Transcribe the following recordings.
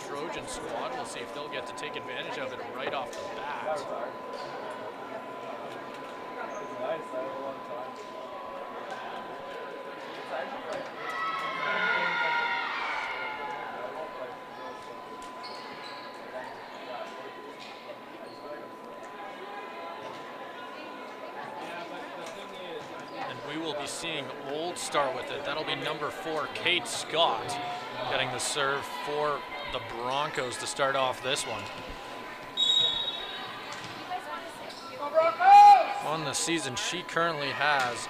Trojan squad. We'll see if they'll get to take advantage of it right off the bat. And we will be seeing Olds start with it. That'll be number 4, Kate Scott, getting the serve for the Broncos to start off this one. On the season, she currently has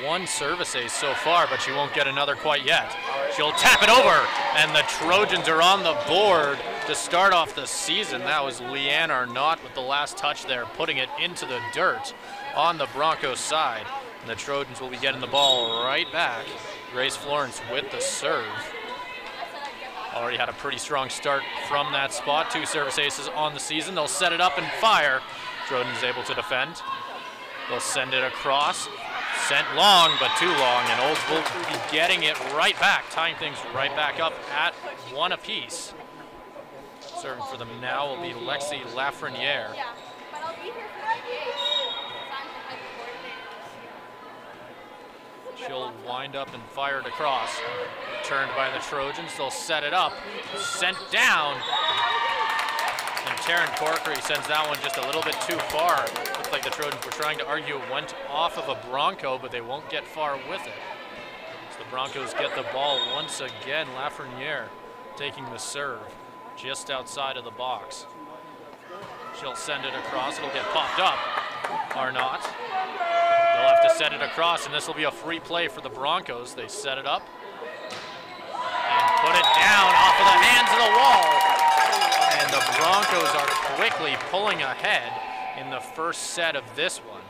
1 service ace so far, but she won't get another quite yet. She'll tap it over, and the Trojans are on the board to start off the season. That was Leanne Arnott with the last touch there, putting it into the dirt on the Broncos side. And the Trojans will be getting the ball right back. Grace Florence with the serve. Already had a pretty strong start from that spot. 2 service aces on the season. They'll set it up and fire. Trojans able to defend. They'll send it across. Sent long, but too long, and Olds will be getting it right back, tying things right back up at 1 apiece. Serving for them now will be Lexi Lafreniere. She'll wind up and fire it across. Turned by the Trojans. They'll set it up. Sent down. And Taryn Corkery sends that one just a little bit too far. Looked like the Trojans were trying to argue it went off of a Bronco, but they won't get far with it. So the Broncos get the ball once again. Lafreniere taking the serve just outside of the box. She'll send it across. It'll get popped up. Arnott. They'll have to set it across, and this will be a free play for the Broncos. They set it up and put it down off of the hands of the wall. And the Broncos are quickly pulling ahead in the first set of this one.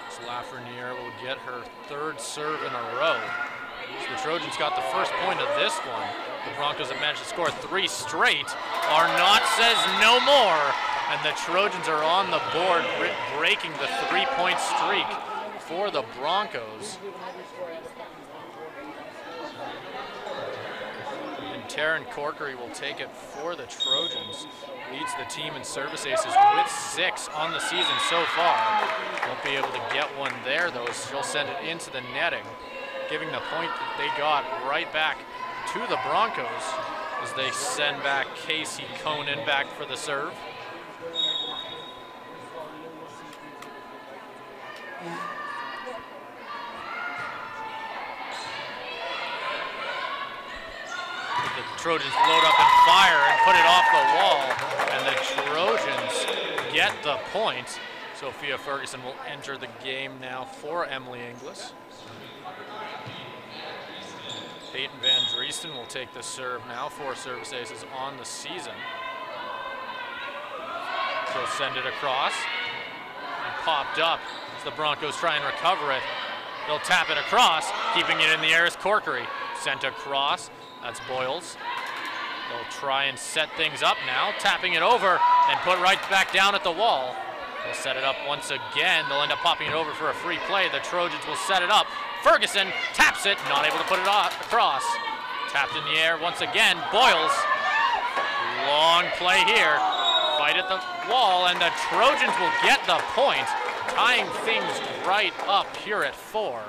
So Lafreniere will get her 3rd serve in a row. So the Trojans got the first point of this one. The Broncos have managed to score 3 straight. Arnott says no more, and the Trojans are on the board, breaking the 3-point streak for the Broncos. And Taryn Corkery will take it for the Trojans. Leads the team in service aces with 6 on the season so far. Won't be able to get one there, though. She'll send it into the netting, giving the point that they got right back to the Broncos as they send back Casey Conan back for the serve. The Trojans load up and fire and put it off the wall, and the Trojans get the point. Sophia Ferguson will enter the game now for Emily Inglis. Peyton Van Driesten will take the serve now. 4 service aces on the season. She'll send it across. And popped up as the Broncos try and recover it. They'll tap it across. Keeping it in the air is Corkery. Sent across. That's Boyles. They'll try and set things up now. Tapping it over and put right back down at the wall. They'll set it up once again. They'll end up popping it over for a free play. The Trojans will set it up. Ferguson taps it, not able to put it across. Tapped in the air once again. Boyles. Long play here. Fight at the wall, and the Trojans will get the point tying things right up here at 4.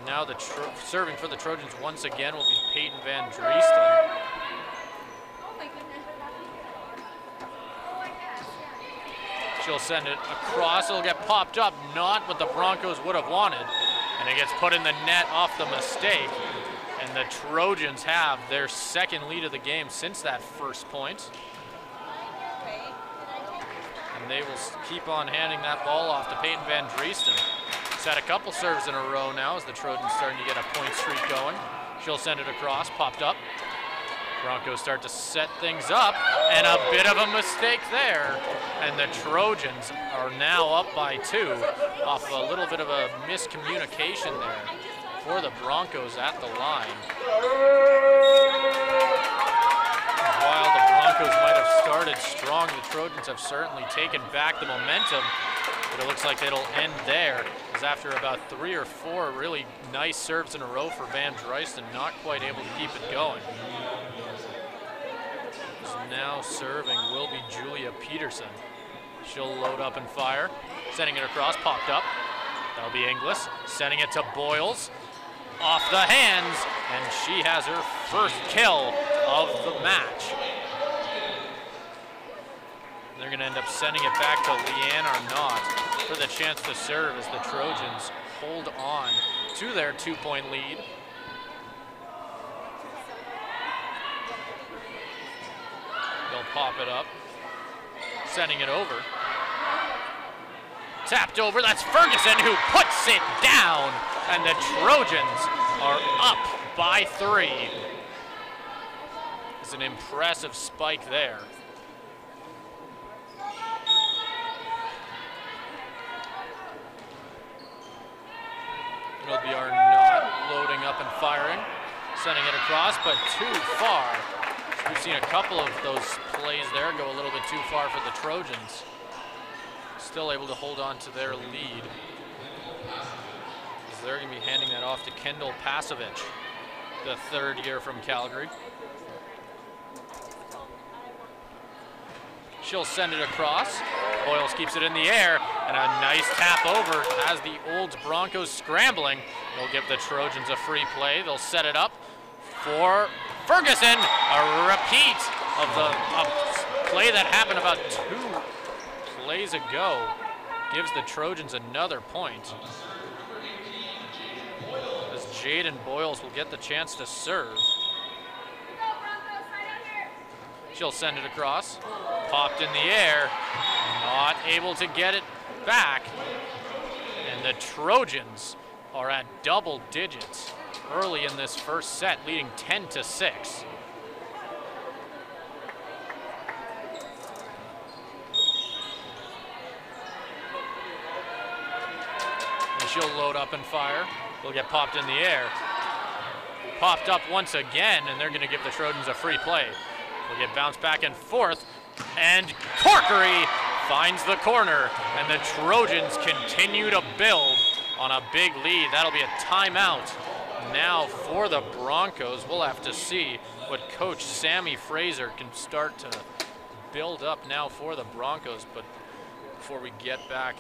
Now serving for the Trojans once again will be Peyton Van Driesten. She'll send it across. It'll get popped up, not what the Broncos would have wanted. And it gets put in the net off the mistake. And the Trojans have their second lead of the game since that first point. And they will keep on handing that ball off to Peyton Van Driesten. She's had a couple serves in a row now as the Trojans starting to get a point streak going. She'll send it across, popped up. Broncos start to set things up, and a bit of a mistake there. And the Trojans are now up by 2 off a little bit of a miscommunication there for the Broncos at the line. While the Broncos might have started strong, the Trojans have certainly taken back the momentum, but it looks like it'll end there, as after about 3 or 4 really nice serves in a row for Van Driesten, not quite able to keep it going. Now serving will be Julia Peterson. She'll load up and fire, sending it across, popped up. That'll be Inglis, sending it to Boyles, off the hands, and she has her first kill of the match. They're gonna end up sending it back to Leanne Arnott for the chance to serve as the Trojans hold on to their 2-point lead. They'll pop it up, sending it over. Tapped over, that's Ferguson who puts it down, and the Trojans are up by 3. It's an impressive spike there. It'll be Arnott loading up and firing, sending it across, but too far. We've seen a couple of those plays there go a little bit too far for the Trojans. Still able to hold on to their lead. As they're going to be handing that off to Kendall Pasovich, the 3rd year from Calgary. She'll send it across. Boyles keeps it in the air, and a nice tap over as the Olds Broncos scrambling. They'll give the Trojans a free play. They'll set it up for Ferguson. A repeat of the play that happened about 2 plays ago gives the Trojans another point. As Jaden Boyles will get the chance to serve. She'll send it across, popped in the air, not able to get it back. And the Trojans are at double digits early in this first set, leading 10-6. And she'll load up and fire. They'll get popped in the air. Popped up once again, and they're going to give the Trojans a free play. They'll get bounced back and forth, and Corkery finds the corner, and the Trojans continue to build on a big lead. That'll be a timeout now for the Broncos. We'll have to see what Coach Sammy Fraser can start to build up now for the Broncos. But before we get back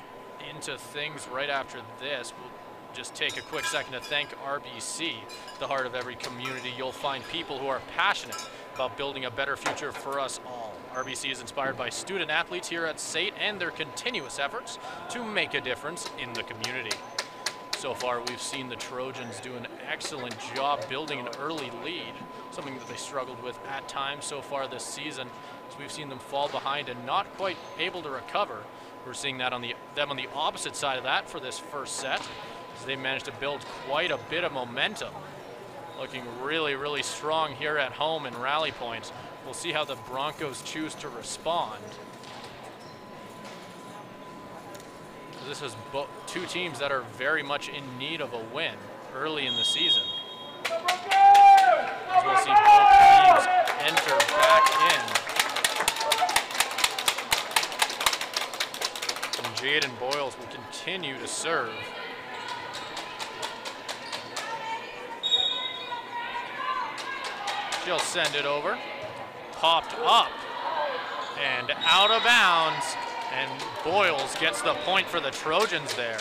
into things right after this, we'll just take a quick second to thank RBC, the heart of every community. You'll find people who are passionate about building a better future for us all. RBC is inspired by student athletes here at SAIT and their continuous efforts to make a difference in the community. So far, we've seen the Trojans do an excellent job building an early lead, something that they struggled with at times so far this season. So we've seen them fall behind and not quite able to recover. We're seeing that on them on the opposite side of that for this first set, as they managed to build quite a bit of momentum. Looking really, really strong here at home in Rally Point. We'll see how the Broncos choose to respond. This is 2 teams that are very much in need of a win early in the season. As we'll see both teams enter back in. And Jaden Boyles will continue to serve. She'll send it over, popped up, and out of bounds. Boyles gets the point for the Trojans there.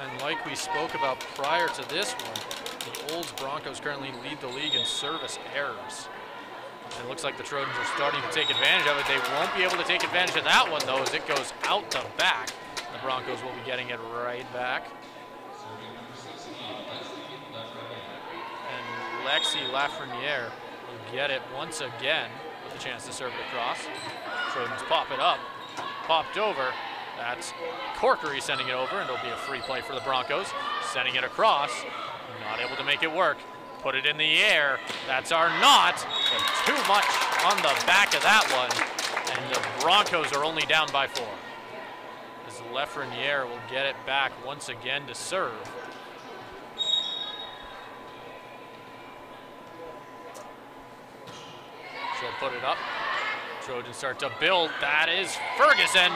And like we spoke about prior to this one, the Olds Broncos currently lead the league in service errors. It looks like the Trojans are starting to take advantage of it. They won't be able to take advantage of that one, though, as it goes out the back. The Broncos will be getting it right back. And Lexi Lafreniere will get it once again with a chance to serve it across. Trojans pop it up, popped over. That's Corkery sending it over, and it'll be a free play for the Broncos. Sending it across, not able to make it work. Put it in the air. That's our knot, but too much on the back of that one. And the Broncos are only down by 4. As Lafreniere will get it back once again to serve. She'll put it up. Trojans start to build. That is Ferguson.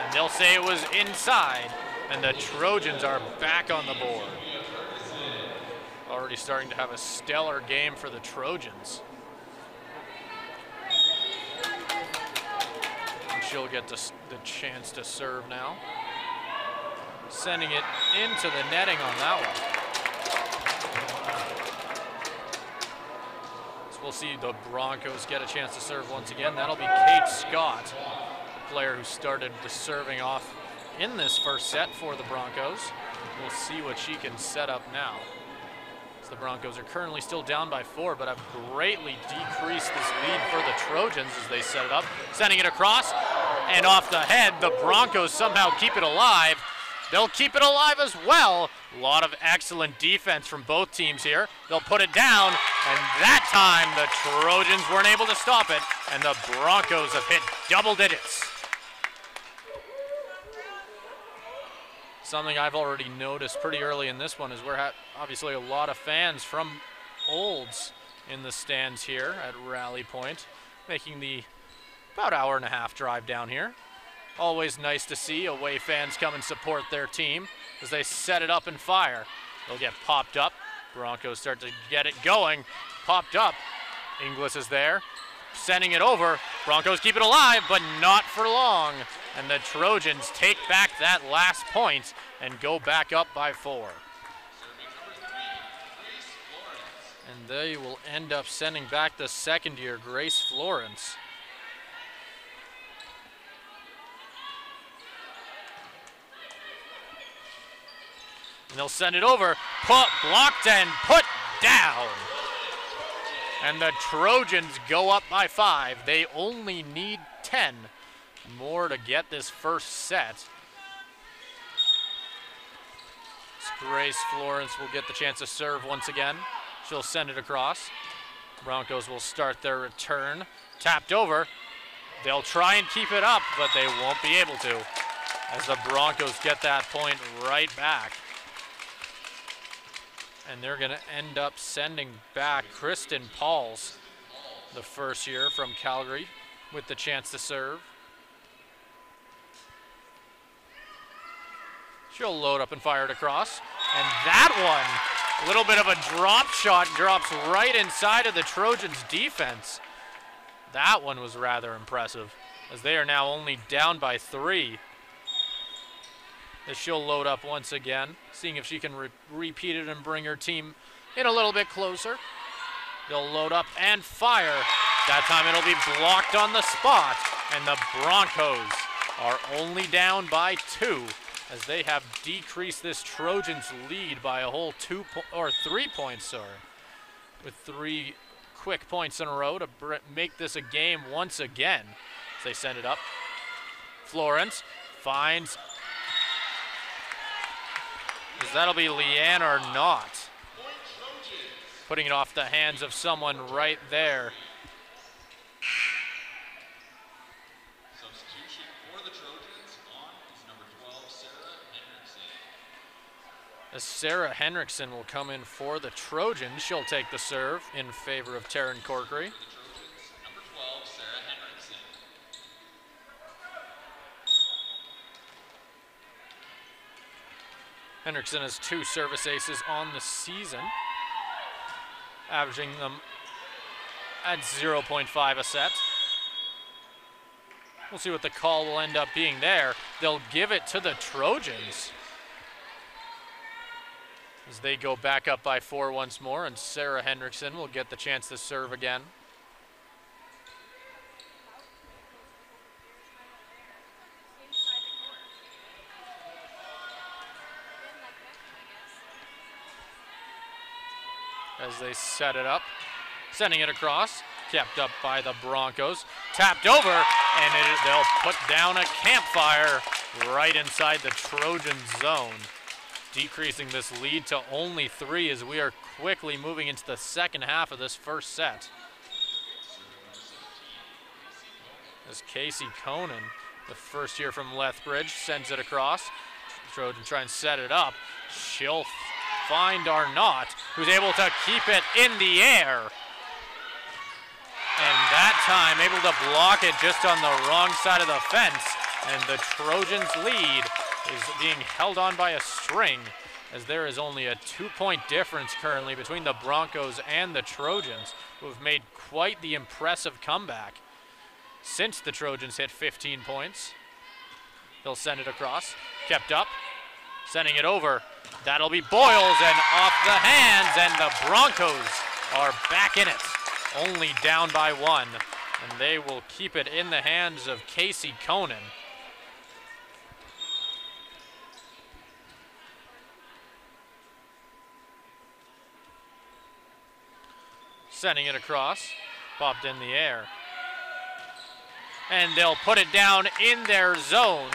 And they'll say it was inside. And the Trojans are back on the board. Already starting to have a stellar game for the Trojans. And she'll get the chance to serve now. Sending it into the netting on that one. So we'll see the Broncos get a chance to serve once again. That'll be Kate Scott, the player who started the serving off in this first set for the Broncos. We'll see what she can set up now. The Broncos are currently still down by 4, but have greatly decreased this lead for the Trojans as they set it up. Sending it across and off the head. The Broncos somehow keep it alive. They'll keep it alive as well. A lot of excellent defense from both teams here. They'll put it down, and that time the Trojans weren't able to stop it, and the Broncos have hit double digits. Something I've already noticed pretty early in this one is we're obviously a lot of fans from Olds in the stands here at Rally Point, making the about hour-and-a-half drive down here. Always nice to see away fans come and support their team as they set it up and fire. They'll get popped up. Broncos start to get it going. Popped up. Inglis is there, sending it over. Broncos keep it alive, but not for long. And the Trojans take back that last point and go back up by 4. And they will end up sending back the second-year Grace Florence. And they'll send it over, blocked and put down. And the Trojans go up by 5. They only need 10 more to get this first set. Grace Florence will get the chance to serve once again. She'll send it across. Broncos will start their return. Tapped over. They'll try and keep it up, but they won't be able to, as the Broncos get that point right back. And they're going to end up sending back Kristen Pauls, the first year from Calgary, with the chance to serve. She'll load up and fire it across. And that one, a little bit of a drop shot, drops right inside of the Trojans' defense. That one was rather impressive, as they are now only down by 3. As she'll load up once again, seeing if she can repeat it and bring her team in a little bit closer. They'll load up and fire. That time it'll be blocked on the spot, and the Broncos are only down by 2. As they have decreased this Trojans lead by a whole 3 points, sorry. With 3 quick points in a row to make this a game once again. As they send it up. Florence finds, as that'll be Leanne or not. Putting it off the hands of someone right there. As Sarah Henriksen will come in for the Trojans. She'll take the serve in favor of Taryn Corkery. Henriksen has 2 service aces on the season, averaging them at 0.5 a set. We'll see what the call will end up being there. They'll give it to the Trojans as they go back up by 4 once more, and Sarah Hendrickson will get the chance to serve again. As they set it up, sending it across, kept up by the Broncos, tapped over, and they'll put down a campfire right inside the Trojan zone, decreasing this lead to only 3 as we are quickly moving into the second half of this first set. As Casey Conan, the first year from Lethbridge, sends it across. Trojan try and set it up. She'll find Arnott, who's able to keep it in the air. And that time able to block it just on the wrong side of the fence. And the Trojans' lead is being held on by a string, as there is only a 2-point difference currently between the Broncos and the Trojans, who have made quite the impressive comeback since the Trojans hit 15 points. They'll send it across, kept up, sending it over. That'll be Boyles, and off the hands, and the Broncos are back in it, only down by 1, and they will keep it in the hands of Casey Conan. Sending it across, popped in the air, and they'll put it down in their zone.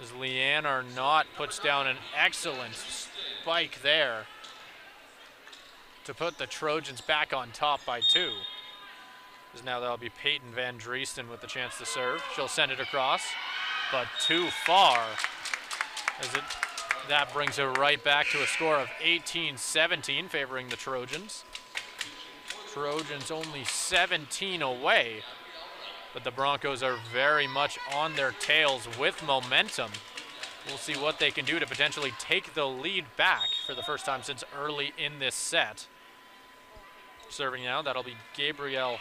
As Leanne Arnott puts down an excellent spike there to put the Trojans back on top by 2. As now that'll be Peyton Van Dreesten with the chance to serve. She'll send it across, but too far. That brings it right back to a score of 18-17, favoring the Trojans. Trojans only 17 away, but the Broncos are very much on their tails with momentum. We'll see what they can do to potentially take the lead back for the first time since early in this set. Serving now, that'll be Gabrielle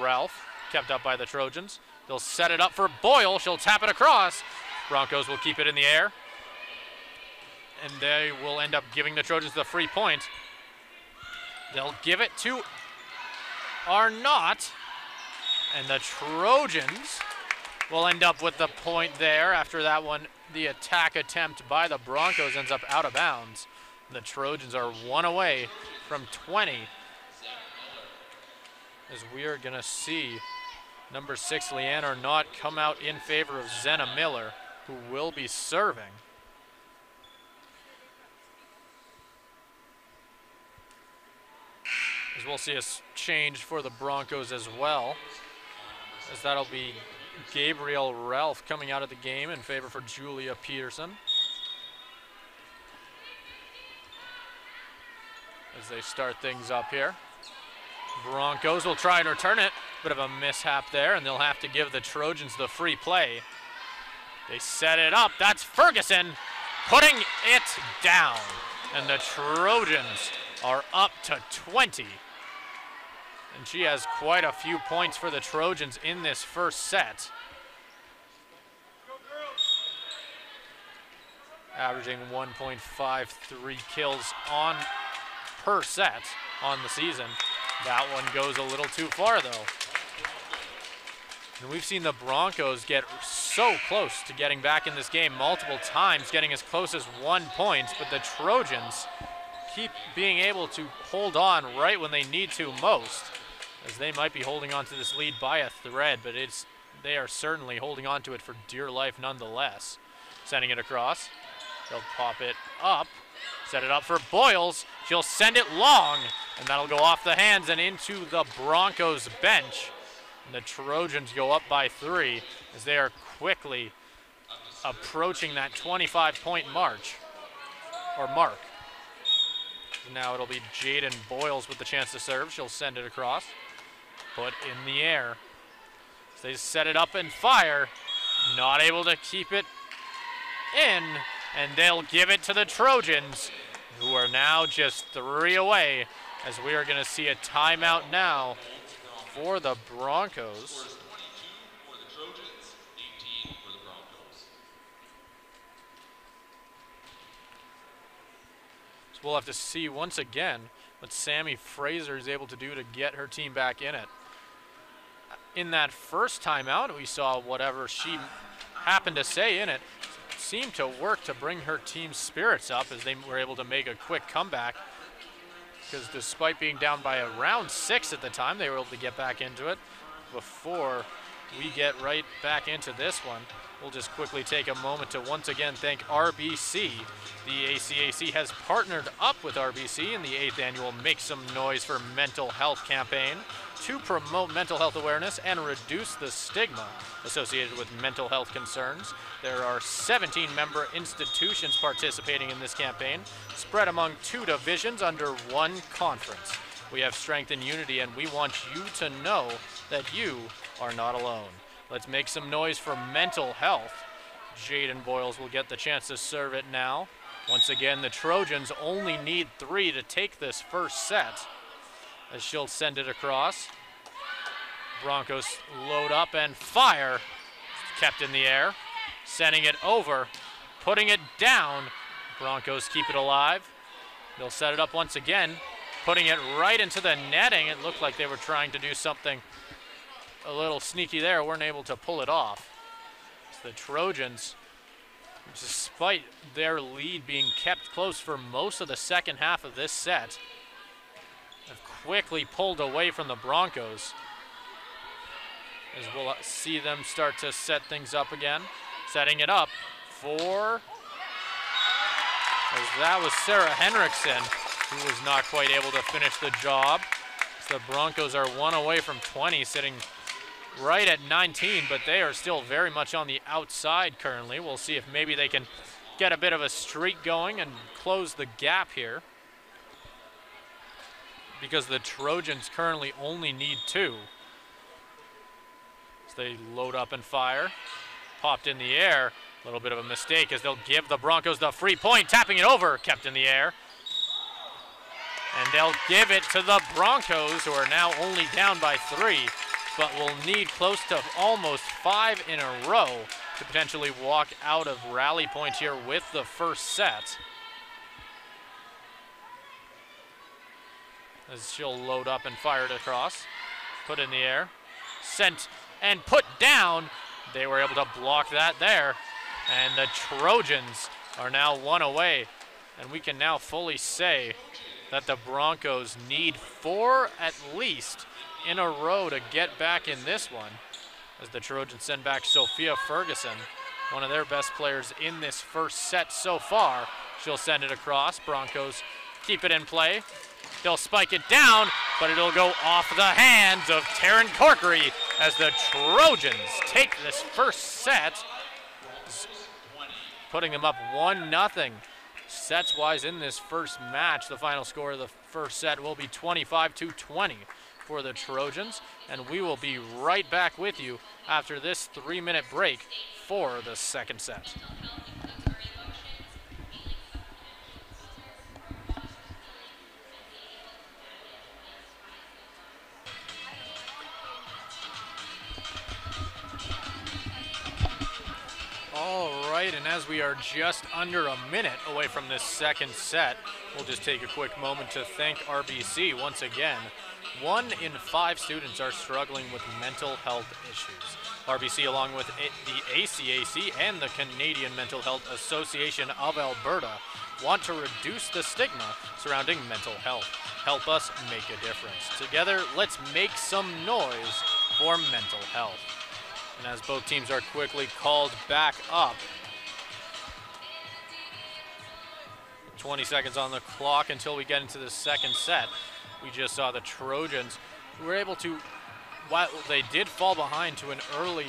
Ralph, kept up by the Trojans. They'll set it up for Boyle. She'll tap it across. Broncos will keep it in the air, and they will end up giving the Trojans the free point. They'll give it to Arnott, and the Trojans will end up with the point there. After that one, the attack attempt by the Broncos ends up out of bounds. The Trojans are 1 away from 20. As we are gonna see number 6, Leanne Arnott, come out in favor of Zenna Miller, who will be serving. As we'll see a change for the Broncos as well, as that'll be Gabrielle Ralph coming out of the game in favor for Julia Peterson. As they start things up here. Broncos will try and return it. Bit of a mishap there, and they'll have to give the Trojans the free play. They set it up. That's Ferguson putting it down. And the Trojans are up to 20. And she has quite a few points for the Trojans in this first set. Averaging 1.53 kills per set on the season. That one goes a little too far though. And we've seen the Broncos get so close to getting back in this game multiple times, getting as close as 1 point, but the Trojans keep being able to hold on right when they need to most, as they might be holding on to this lead by a thread, but they are certainly holding on to it for dear life nonetheless. Sending it across. They'll pop it up, set it up for Boyles. She'll send it long, and that'll go off the hands and into the Broncos bench. And the Trojans go up by 3 as they are quickly approaching that 25-point mark. Now it'll be Jaden Boyles with the chance to serve. She'll send it across, put in the air. So they set it up and fire, not able to keep it in, and they'll give it to the Trojans, who are now just 3 away, as we are going to see a timeout now for the Broncos. So we'll have to see once again what Sammy Fraser is able to do to get her team back in it. In that first timeout, we saw whatever she happened to say in it seemed to work to bring her team's spirits up as they were able to make a quick comeback. Because despite being down by around 6 at the time, they were able to get back into it. Before we get right back into this one, we'll just quickly take a moment to once again thank RBC. The ACAC has partnered up with RBC in the 8th annual Make Some Noise for Mental Health campaign to promote mental health awareness and reduce the stigma associated with mental health concerns. There are 17 member institutions participating in this campaign, spread among 2 divisions under 1 conference. We have strength and unity, and we want you to know that you are not alone. Let's make some noise for mental health. Jaden Boyles will get the chance to serve it now. Once again, the Trojans only need 3 to take this first set, as she'll send it across. Broncos load up and fire. Kept in the air, sending it over, putting it down. Broncos keep it alive. They'll set it up once again, putting it right into the netting. It looked like they were trying to do something a little sneaky there, weren't able to pull it off. So the Trojans, despite their lead being kept close for most of the second half of this set, have quickly pulled away from the Broncos. As we'll see them start to set things up again. Setting it up for, as that was Sarah Henriksen, who was not quite able to finish the job. So the Broncos are 1 away from 20, sitting right at 19, but they are still very much on the outside currently. We'll see if maybe they can get a bit of a streak going and close the gap here, because the Trojans currently only need 2. So they load up and fire. Popped in the air. A little bit of a mistake as they'll give the Broncos the free point. Tapping it over, kept in the air. And they'll give it to the Broncos, who are now only down by 3, but will need close to almost 5 in a row to potentially walk out of rally point here with the first set. As she'll load up and fire it across. Put in the air. Sent and put down. They were able to block that there. And the Trojans are now 1 away. And we can now fully say that the Broncos need 4 at least in a row to get back in this one. As the Trojans send back Sophia Ferguson, one of their best players in this first set so far. She'll send it across. Broncos keep it in play. They'll spike it down, but it'll go off the hands of Taryn Corkery as the Trojans take this first set, putting them up 1-0. Sets-wise in this first match, the final score of the first set will be 25-20 for the Trojans, and we will be right back with you after this 3-minute break for the second set. All right, and as we are just under a minute away from this second set, we'll just take a quick moment to thank RBC once again. 1 in 5 students are struggling with mental health issues. RBC, along with the ACAC and the Canadian Mental Health Association of Alberta, want to reduce the stigma surrounding mental health. Help us make a difference. Together, let's make some noise for mental health. And as both teams are quickly called back up, 20 seconds on the clock until we get into the second set. We just saw the Trojans who were able to, while they did fall behind to an early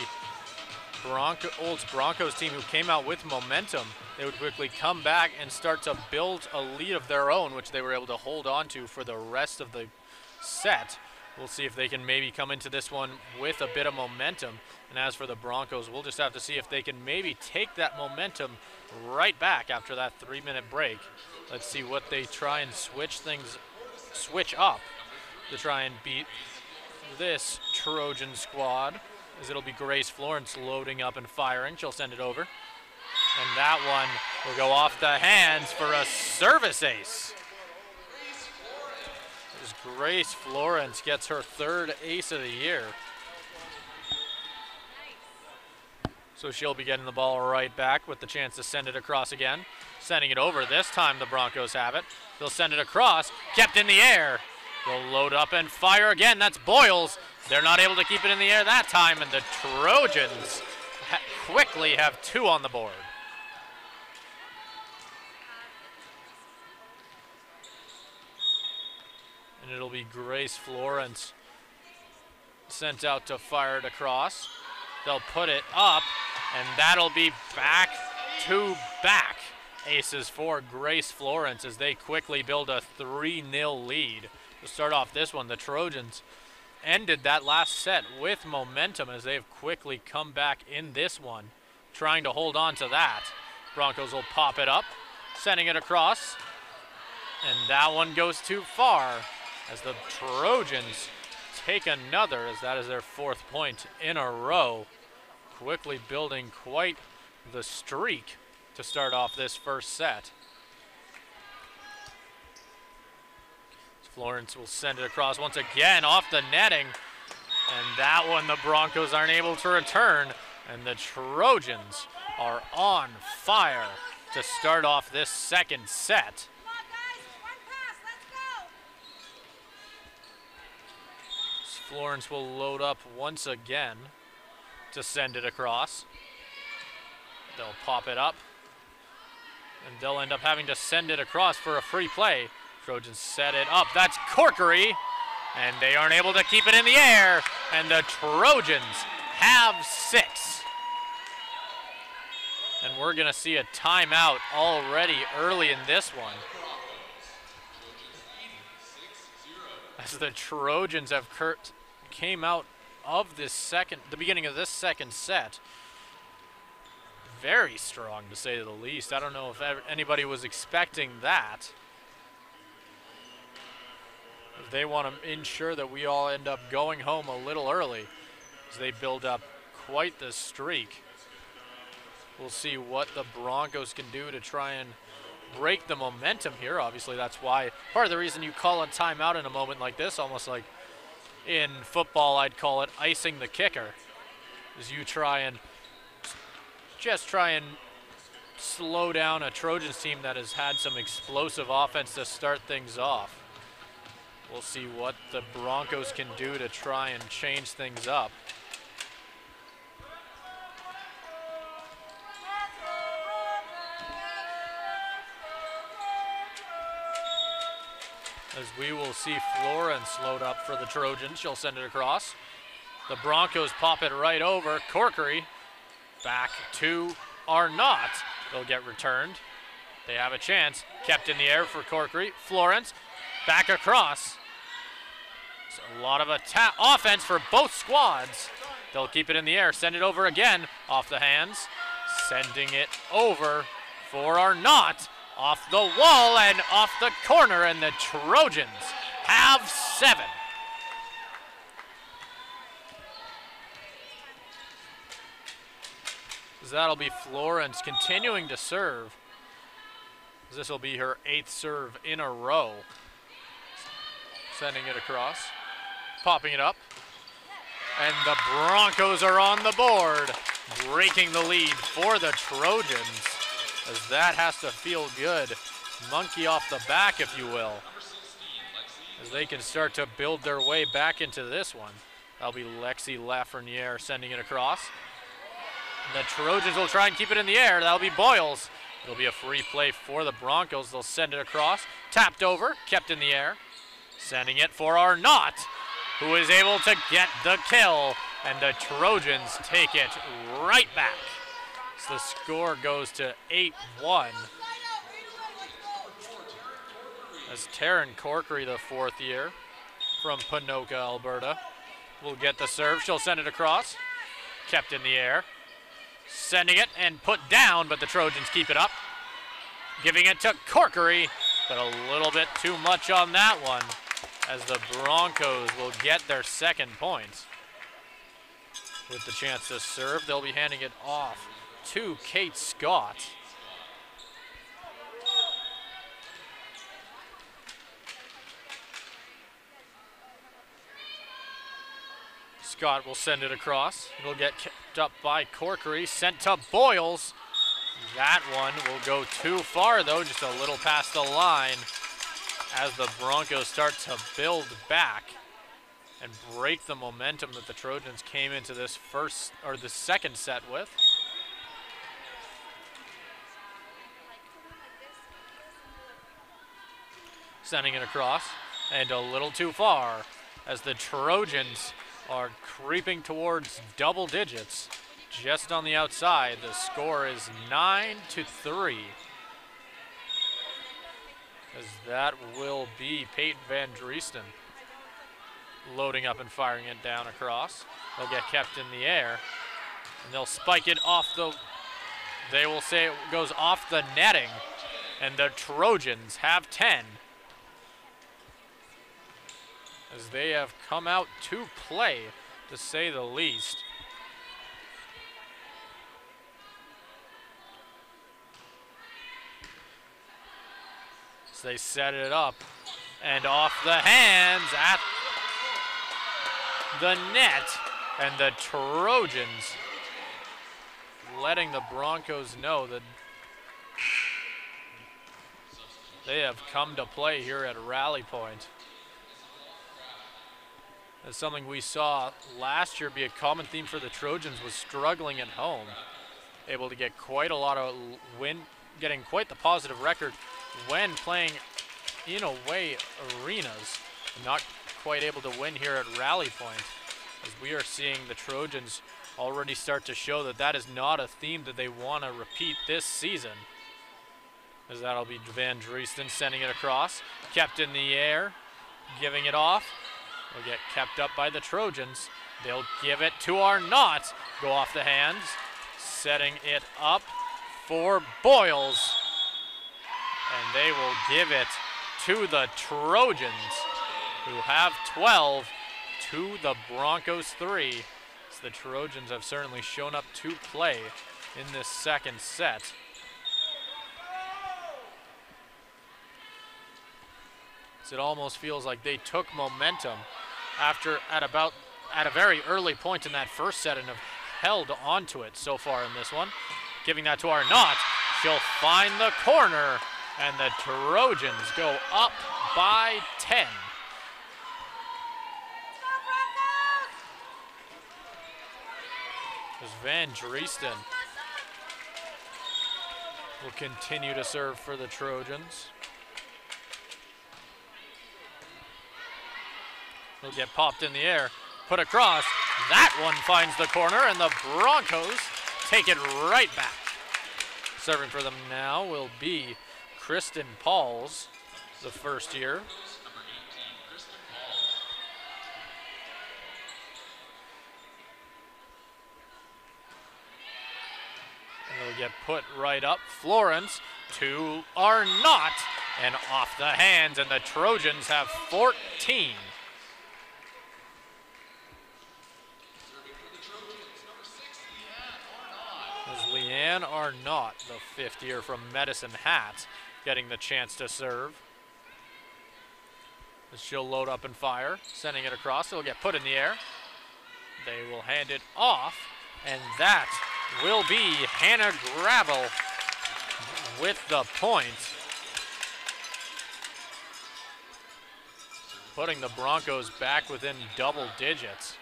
Olds Broncos team who came out with momentum, they would quickly come back and start to build a lead of their own, which they were able to hold on to for the rest of the set. We'll see if they can maybe come into this one with a bit of momentum. And as for the Broncos, we'll just have to see if they can maybe take that momentum right back after that 3-minute break. Let's see what they try and switch up to try and beat this Trojan squad, as it'll be Grace Florence loading up and firing. She'll send it over. And that one will go off the hands for a service ace. As Grace Florence gets her 3rd ace of the year. So she'll be getting the ball right back with the chance to send it across again. Sending it over. This time the Broncos have it. They'll send it across. Kept in the air. They'll load up and fire again. That's Boyles. They're not able to keep it in the air that time, and the Trojans quickly have 2 on the board. And it'll be Grace Florence sent out to fire it across. They'll put it up, and that'll be back-to-back aces for Grace Florence as they quickly build a 3-0 lead. To start off this one, the Trojans ended that last set with momentum as they've quickly come back in this one, trying to hold on to that. Broncos will pop it up, sending it across, and that one goes too far as the Trojans take another, as that is their 4th point in a row, quickly building quite the streak to start off this first set. Florence will send it across once again off the netting, and that one the Broncos aren't able to return, and the Trojans are on fire to start off this second set. Come on, guys. One pass. Let's go. Florence will load up once again to send it across. They'll pop it up, and they'll end up having to send it across for a free play. Trojans set it up. That's Corkery, and they aren't able to keep it in the air, and the Trojans have 6. And we're going to see a timeout already early in this one, as the Trojans have came out of the beginning of this second set very strong, to say the least. I don't know if anybody was expecting that. They want to ensure that we all end up going home a little early as they build up quite the streak. We'll see what the Broncos can do to try and break the momentum here. Obviously, that's why part of the reason you call a timeout in a moment like this, almost like in football I'd call it icing the kicker, is you try and slow down a Trojans team that has had some explosive offense to start things off. We'll see what the Broncos can do to try and change things up. As we will see Florence load up for the Trojans. She'll send it across. The Broncos pop it right over. Corkery back to Arnott. They'll get returned. They have a chance. Kept in the air for Corkery. Florence back across. It's a lot of offense for both squads. They'll keep it in the air. Send it over again. Off the hands. Sending it over for Arnott. Off the wall and off the corner, and the Trojans have 7. That'll be Florence continuing to serve. This will be her 8th serve in a row. Sending it across, popping it up, and the Broncos are on the board, breaking the lead for the Trojans, as that has to feel good. Monkey off the back, if you will, as they can start to build their way back into this one. That'll be Lexi Lafreniere sending it across. And the Trojans will try and keep it in the air. That'll be Boyles. It'll be a free play for the Broncos. They'll send it across. Tapped over, kept in the air. Sending it for Arnott, who is able to get the kill. And the Trojans take it right back. So the score goes to 8-1. As Taryn Corkery, the 4th year from Ponoka, Alberta, will get the serve. She'll send it across. Kept in the air. Sending it and put down, but the Trojans keep it up. Giving it to Corkery, but a little bit too much on that one, as the Broncos will get their second point. With the chance to serve, they'll be handing it off to Kate Scott. Scott will send it across. It'll get kept up by Corkery, sent to Boyles. That one will go too far though, just a little past the line as the Broncos start to build back and break the momentum that the Trojans came into this the second set with. Sending it across, and a little too far as the Trojans are creeping towards double digits. Just on the outside, the score is 9-3. As that will be Peyton Van Driesten loading up and firing it down across. They'll get kept in the air, and they'll spike it off the, they will say it goes off the netting, and the Trojans have 10. As they have come out to play, to say the least. As they set it up, and off the hands at the net, and the Trojans letting the Broncos know that they have come to play here at Rally Point. That's something we saw last year be a common theme for the Trojans, was struggling at home. Able to get quite a lot of getting quite the positive record when playing in away arenas. Not quite able to win here at Rally Point, as we are seeing the Trojans already start to show that that is not a theme that they want to repeat this season. As that'll be Van Driesten sending it across, kept in the air, giving it off. Will get kept up by the Trojans. They'll give it to Arnott. Go off the hands. Setting it up for Boyles. And they will give it to the Trojans, who have 12 to the Broncos 3. So the Trojans have certainly shown up to play in this second set. It almost feels like they took momentum at a very early point in that first set and have held onto it so far in this one. Giving that to Arnott. She'll find the corner, and the Trojans go up by 10. As Van Driesten will continue to serve for the Trojans. Will get popped in the air, put across. That one finds the corner, and the Broncos take it right back. Serving for them now will be Kristen Pauls, the first year. And it'll get put right up. Florence to Arnott, and off the hands, and the Trojans have 14. Leanne Arnott, the fifth year from Medicine Hat, getting the chance to serve. As she'll load up and fire, sending it across. It'll get put in the air. They will hand it off, and that will be Hannah Gravel with the point. Putting the Broncos back within double digits.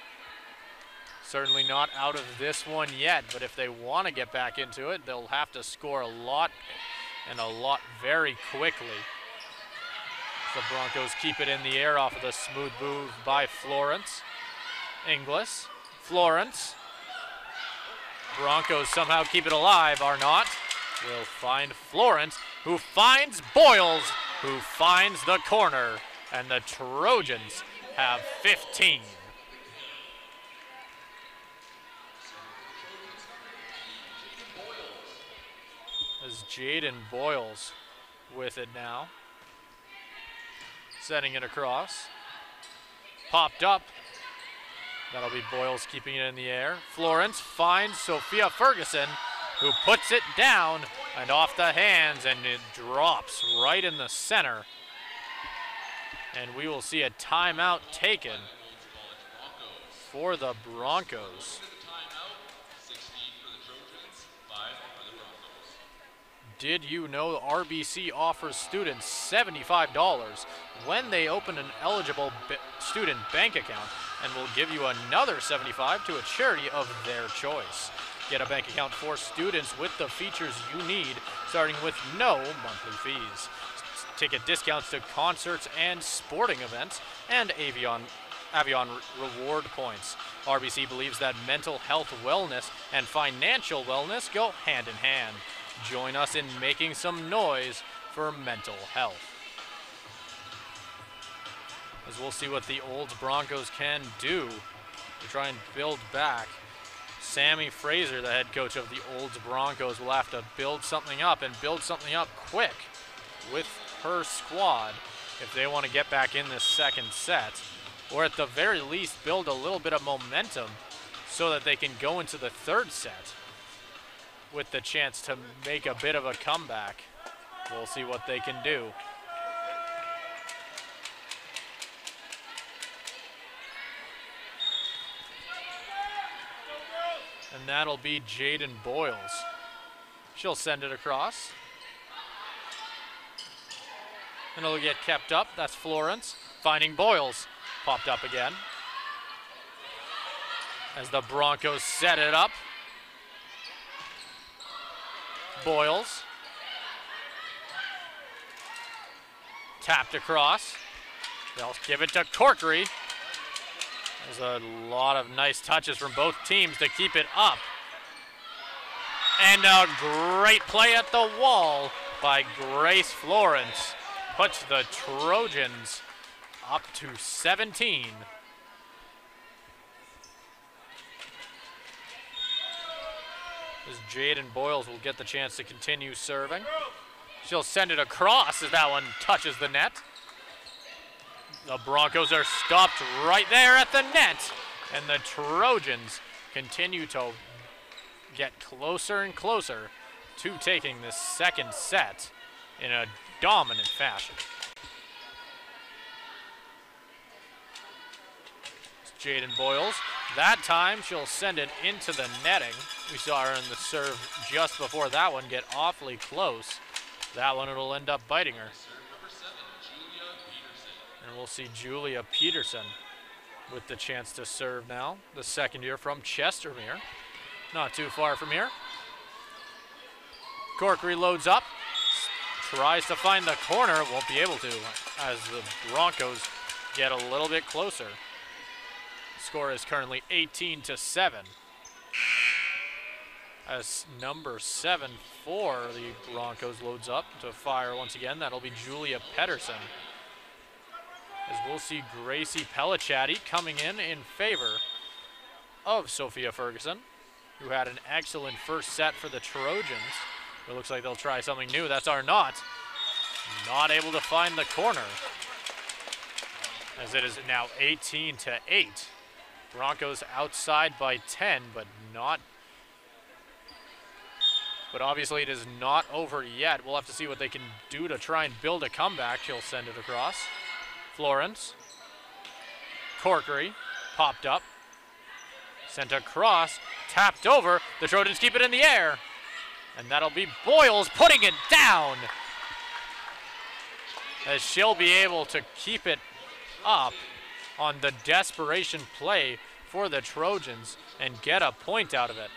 Certainly not out of this one yet, but if they want to get back into it, they'll have to score a lot, and a lot very quickly. The Broncos keep it in the air off of the smooth move by Florence. Inglis, Florence. Broncos somehow keep it alive. Arnott will find Florence, who finds Boyles, who finds the corner, and the Trojans have 15. As Jaden Boyles with it now. Setting it across. popped up. That'll be Boyles keeping it in the air. Florence finds Sophia Ferguson, who puts it down and off the hands, and it drops right in the center. And we will see a timeout taken for the Broncos. Did you know RBC offers students $75 when they open an eligible student bank account, and will give you another $75 to a charity of their choice? Get a bank account for students with the features you need, starting with no monthly fees. Ticket discounts to concerts and sporting events, and Avion reward points. RBC believes that mental health wellness and financial wellness go hand in hand. Join us in making some noise for mental health. As we'll see what the Olds Broncos can do to try and build back. Sammy Fraser, the head coach of the Olds Broncos, will have to build something up, and build something up quick with her squad if they want to get back in this second set, or at the very least build a little bit of momentum so that they can go into the third set with the chance to make a bit of a comeback. We'll see what they can do. And that'll be Jaden Boyles. She'll send it across. And it'll get kept up. That's Florence finding Boyles. Popped up again. As the Broncos set it up. Boyles. Tapped across. They'll give it to Corkery. There's a lot of nice touches from both teams to keep it up. And a great play at the wall by Grace Florence. Puts the Trojans up to 17. As Jaden Boyles will get the chance to continue serving. She'll send it across as that one touches the net. The Broncos are stopped right there at the net, and the Trojans continue to get closer and closer to taking this second set in a dominant fashion. It's Jaden Boyles. That time she'll send it into the netting. We saw her in the serve just before that one get awfully close. That one it'll end up biting her. And we'll see Julia Peterson with the chance to serve now. The second year from Chestermere. Not too far from here. Corkery loads up. Tries to find the corner. Won't be able to as the Broncos get a little bit closer. Score is currently 18-7. As number 7 for the Broncos loads up to fire once again. That'll be Julia Pedersen. As we'll see Gracie Pellicciati coming in favor of Sophia Ferguson, who had an excellent first set for the Trojans. It looks like they'll try something new. That's Arnott. Not able to find the corner. As it is now 18-8. Broncos outside by 10, but obviously it is not over yet. We'll have to see what they can do to try and build a comeback. She'll send it across. Florence. Corkery popped up. Sent across. Tapped over. The Trojans keep it in the air. And that'll be Boyles putting it down. As she'll be able to keep it up on the desperation play for the Trojans and get a point out of it.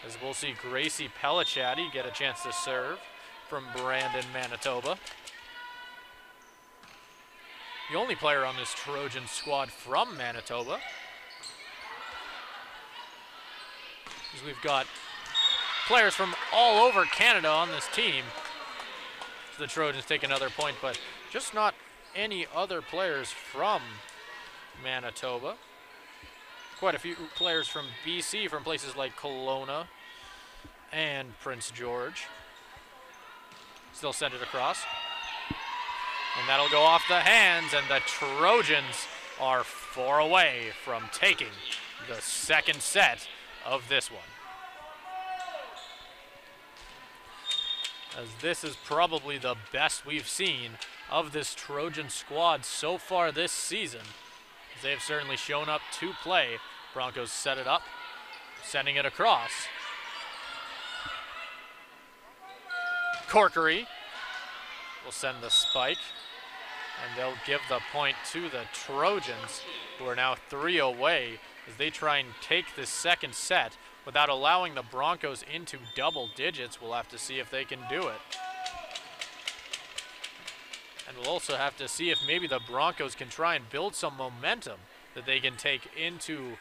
As we'll see Gracie Pellicciati get a chance to serve from Brandon, Manitoba. The only player on this Trojan squad from Manitoba. As we've got players from all over Canada on this team. The Trojans take another point, but just not any other players from Manitoba. Quite a few players from BC, from places like Kelowna and Prince George. Still send it across. And that'll go off the hands, and the Trojans are 4 away from taking the second set of this one. As this is probably the best we've seen of this Trojan squad so far this season. They've certainly shown up to play. Broncos set it up, sending it across. Corkery will send the spike, and they'll give the point to the Trojans, who are now 3 away as they try and take this second set without allowing the Broncos into double digits. We'll have to see if they can do it. And we'll also have to see if maybe the Broncos can try and build some momentum that they can take into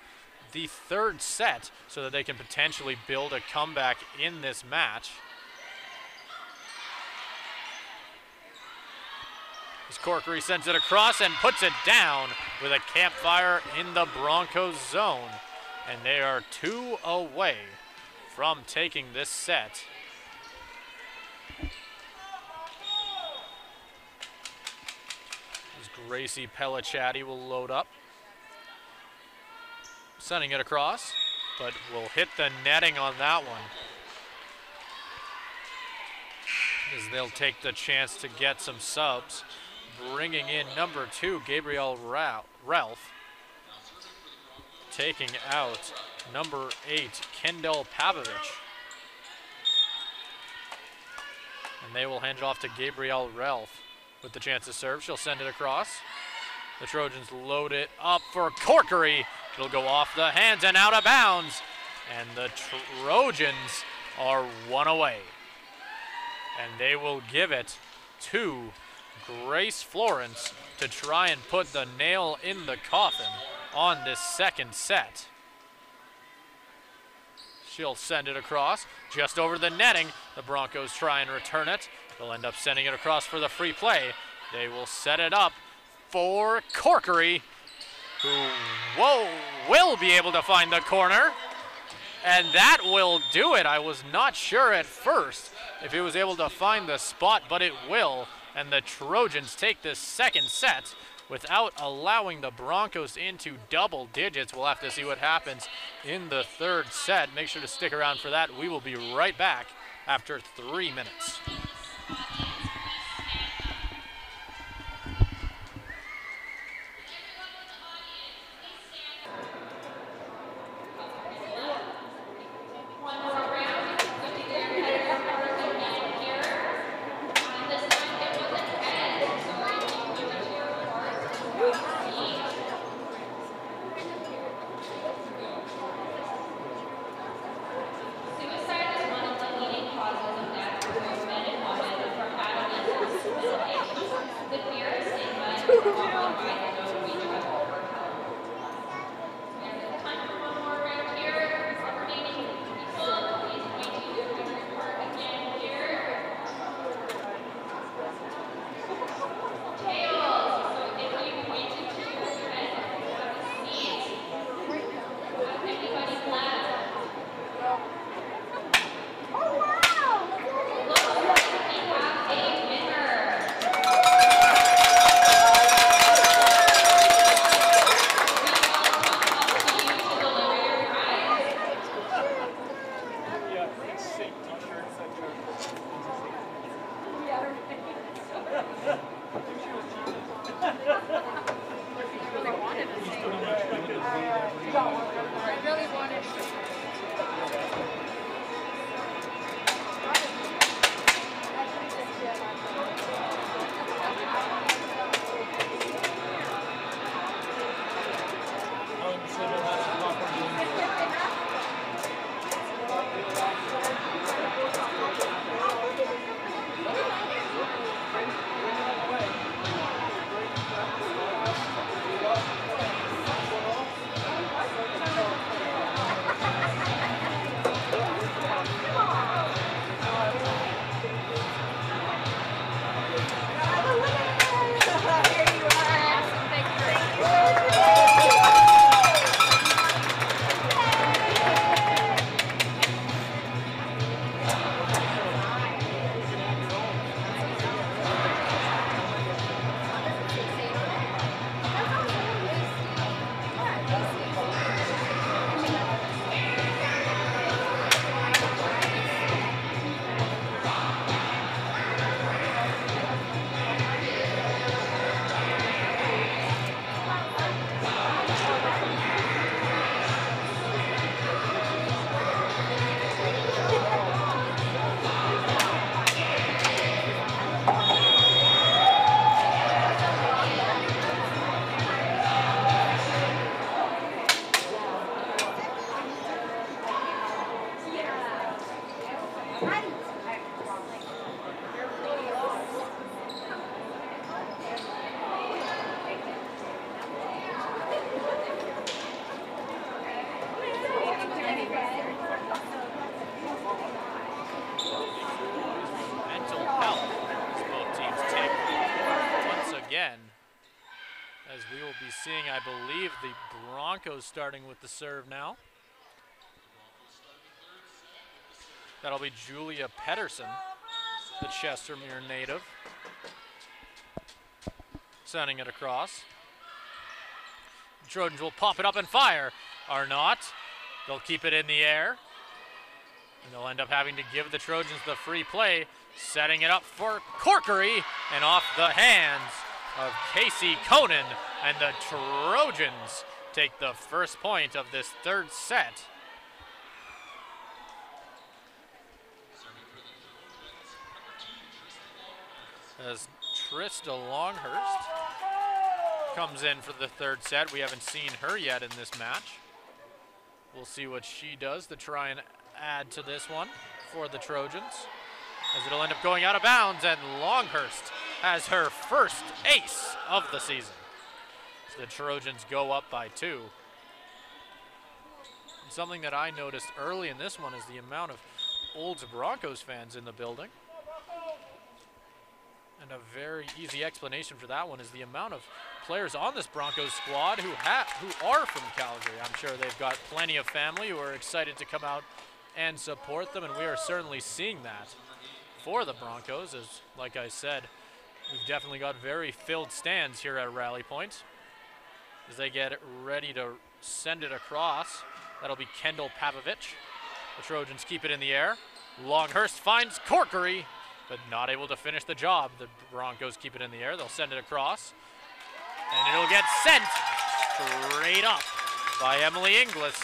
the third set so that they can potentially build a comeback in this match. As Corkery sends it across and puts it down with a campfire in the Broncos zone. And they are 2 away from taking this set. As Gracie Pellicciati will load up. Sending it across, but will hit the netting on that one. As they'll take the chance to get some subs. Bringing in number 2, Gabriel Ralph. Taking out number 8, Kendall Pavovich. And they will hand it off to Gabrielle Ralph with the chance to serve. She'll send it across. The Trojans load it up for Corkery. It'll go off the hands and out of bounds. And the Trojans are 1 away. And they will give it to Grace Florence to try and put the nail in the coffin on this second set. She'll send it across just over the netting. The Broncos try and return it. They'll end up sending it across for the free play. They will set it up for Corkery, who will be able to find the corner. And that will do it. I was not sure at first if he was able to find the spot, but it will. And the Trojans take this second set without allowing the Broncos into double digits. We'll have to see what happens in the third set. Make sure to stick around for that. We will be right back after 3 minutes. believe the Broncos starting with the serve now. That'll be Julia Pedersen, the Chestermere native. Sending it across. Trojans will pop it up and fire. Are not. They'll keep it in the air. And they'll end up having to give the Trojans the free play. Setting it up for Corkery and off the hands of Casey Conan. And the Trojans take the first point of this third set. As Trista Longhurst comes in for the third set. We haven't seen her yet in this match. We'll see what she does to try and add to this one for the Trojans, as it'll end up going out of bounds, and Longhurst has her first ace of the season. So the Trojans go up by 2. And something that I noticed early in this one is the amount of Olds Broncos fans in the building. And a very easy explanation for that one is the amount of players on this Broncos squad who are from Calgary. I'm sure they've got plenty of family who are excited to come out and support them, and we are certainly seeing that for the Broncos. As, like I said, we've definitely got very filled stands here at Rally Point. As they get ready to send it across, that'll be Kendall Pavovich. The Trojans keep it in the air. Longhurst finds Corkery, but not able to finish the job. The Broncos keep it in the air. They'll send it across, and it'll get sent straight up by Emily Inglis,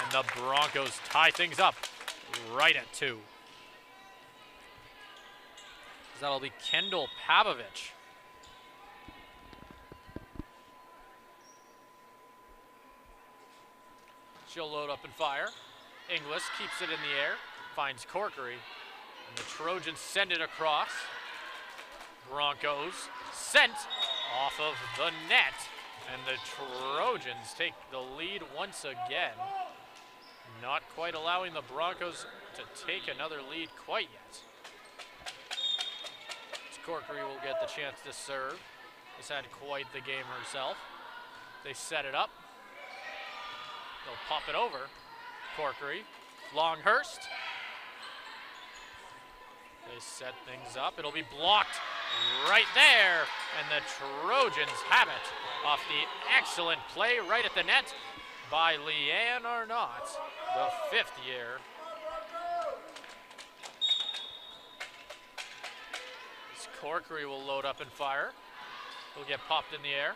and the Broncos tie things up right at 2. That'll be Kendall Pavovich. She'll load up and fire. Inglis keeps it in the air, finds Corkery, and the Trojans send it across. Broncos sent off of the net, and the Trojans take the lead once again. Not quite allowing the Broncos to take another lead quite yet. Corkery will get the chance to serve. Has had quite the game herself. They set it up. They'll pop it over. Corkery, Longhurst. They set things up. It'll be blocked right there, and the Trojans have it off the excellent play right at the net by Leanne Arnott, the 5th year. Corkery will load up and fire. He'll get popped in the air,